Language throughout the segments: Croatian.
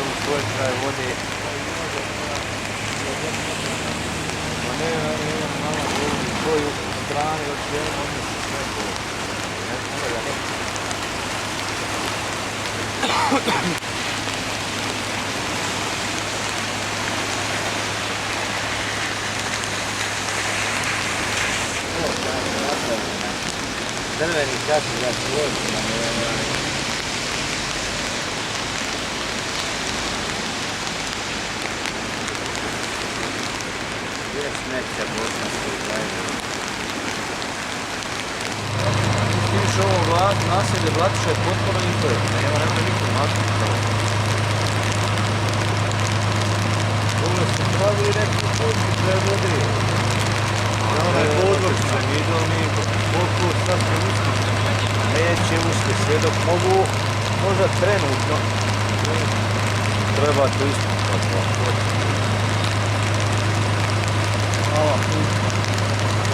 u svoj kraj vode. Ma ne, mama govori koju stranu od svijena odnosi sve to. Ne da ne. Drveni kači za svojima. Gdje je smeća bosanskog gledanja? Stiš ovo naselje Vlatiša je potpuno izgled. Nema nikom naselje. Ovo se pravi neki poći prevode. Ona je podvršna. Vidio mi koliko sad se uspjeti. Neće uspjeti sve dok mogu, možda trenutno. Treba to ispustiti. Hvala puta.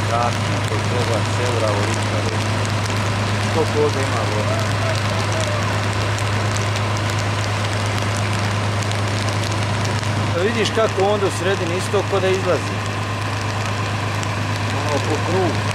Tako, to treba cevra volika reći. Koliko ovdje ima voda? Vidiš kako onda u sredini isto ko da izlazi. Ono po krugu.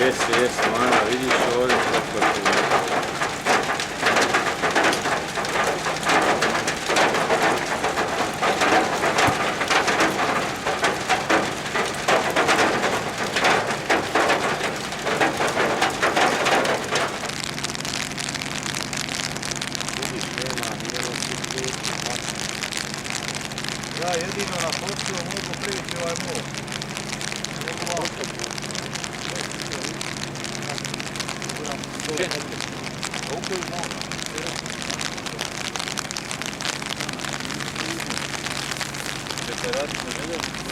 Jesi, Mana, vidiš ovdje kako to je. Vidiš, idemo si prijeti. Ja jedino na poslu mogu prijeći ovaj most. Mogu ovako. Koliko je moga? Ćete raditi na željezu?